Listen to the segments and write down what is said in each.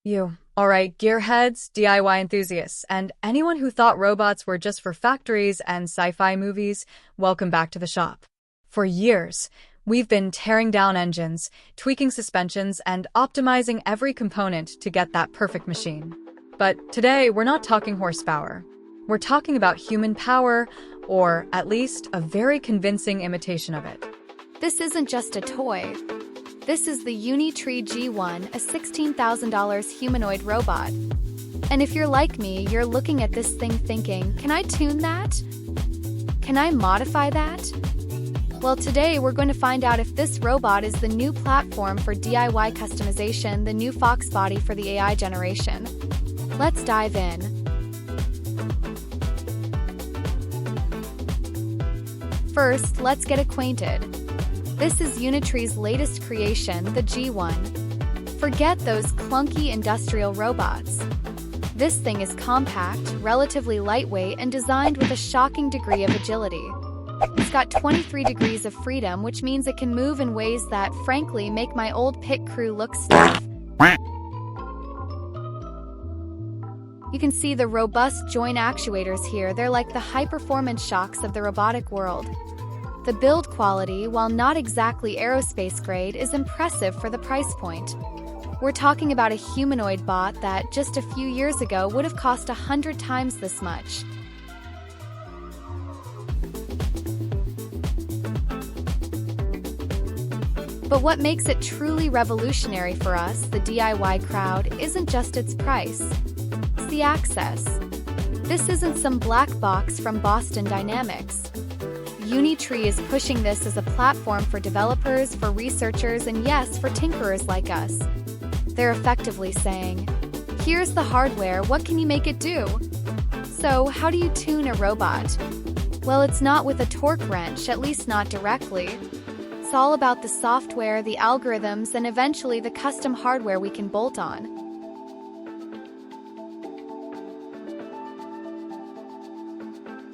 You. All right, gearheads, DIY enthusiasts, and anyone who thought robots were just for factories and sci-fi movies, welcome back to the shop. For years, we've been tearing down engines, tweaking suspensions, and optimizing every component to get that perfect machine. But today, we're not talking horsepower. We're talking about human power, or at least a very convincing imitation of it. This isn't just a toy. This is the Unitree G1, a $16,000 humanoid robot. And if you're like me, you're looking at this thing thinking, can I tune that? Can I modify that? Well, today we're going to find out if this robot is the new platform for DIY customization, the new Fox body for the AI generation. Let's dive in. First, let's get acquainted. This is Unitree's latest creation, the G1. Forget those clunky industrial robots. This thing is compact, relatively lightweight, and designed with a shocking degree of agility. It's got 23 degrees of freedom, which means it can move in ways that, frankly, make my old pit crew look stiff. You can see the robust joint actuators here. They're like the high-performance shocks of the robotic world. The build quality, while not exactly aerospace grade, is impressive for the price point. We're talking about a humanoid bot that, just a few years ago, would have cost 100 times this much. But what makes it truly revolutionary for us, the DIY crowd, isn't just its price. It's the access. This isn't some black box from Boston Dynamics. Unitree is pushing this as a platform for developers, for researchers, and yes, for tinkerers like us. They're effectively saying, here's the hardware, what can you make it do? So, how do you tune a robot? Well, it's not with a torque wrench, at least not directly. It's all about the software, the algorithms, and eventually the custom hardware we can bolt on.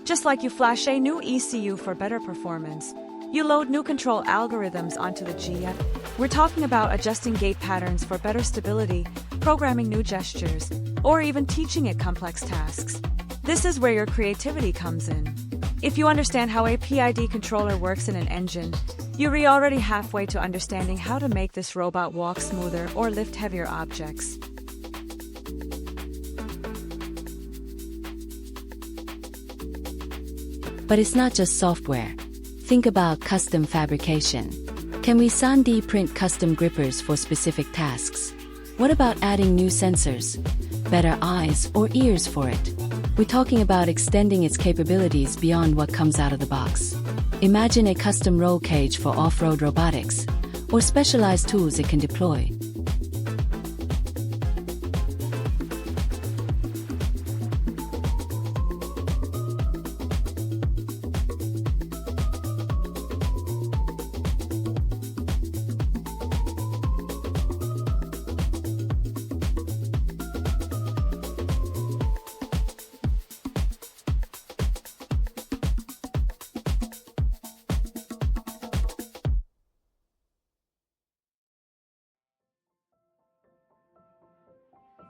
Just like you flash a new ECU for better performance, you load new control algorithms onto the G1. We're talking about adjusting gait patterns for better stability, programming new gestures, or even teaching it complex tasks. This is where your creativity comes in. If you understand how a PID controller works in an engine, you're already halfway to understanding how to make this robot walk smoother or lift heavier objects. But it's not just software. Think about custom fabrication. Can we 3D print custom grippers for specific tasks? What about adding new sensors? Better eyes or ears for it? We're talking about extending its capabilities beyond what comes out of the box. Imagine a custom roll cage for off-road robotics, or specialized tools it can deploy.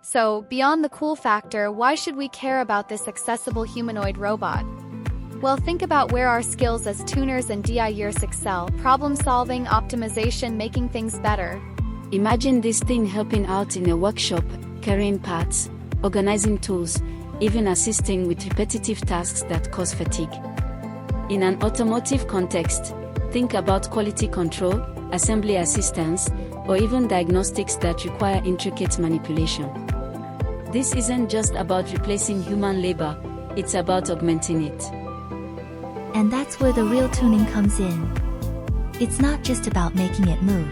So, beyond the cool factor, why should we care about this accessible humanoid robot? Well, think about where our skills as tuners and DIYers excel: problem-solving, optimization, making things better. Imagine this thing helping out in a workshop, carrying parts, organizing tools, even assisting with repetitive tasks that cause fatigue. In an automotive context, think about quality control, assembly assistance, or even diagnostics that require intricate manipulation. This isn't just about replacing human labor, it's about augmenting it. And that's where the real tuning comes in. It's not just about making it move.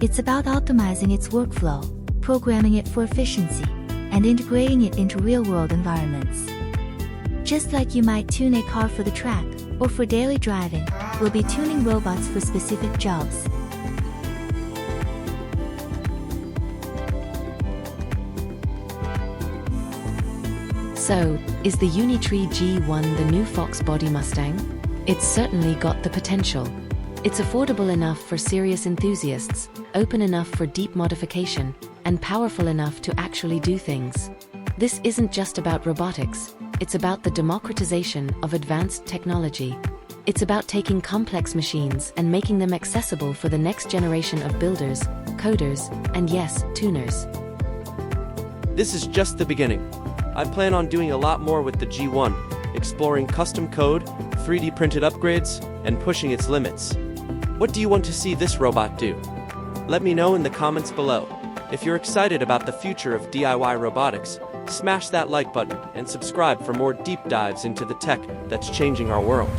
It's about optimizing its workflow, programming it for efficiency, and integrating it into real-world environments. Just like you might tune a car for the track, or for daily driving, we'll be tuning robots for specific jobs. So, is the Unitree G1 the new Fox body Mustang? It's certainly got the potential. It's affordable enough for serious enthusiasts, open enough for deep modification, and powerful enough to actually do things. This isn't just about robotics, it's about the democratization of advanced technology. It's about taking complex machines and making them accessible for the next generation of builders, coders, and yes, tuners. This is just the beginning. I plan on doing a lot more with the G1, exploring custom code, 3D printed upgrades, and pushing its limits. What do you want to see this robot do? Let me know in the comments below. If you're excited about the future of DIY robotics, smash that like button and subscribe for more deep dives into the tech that's changing our world.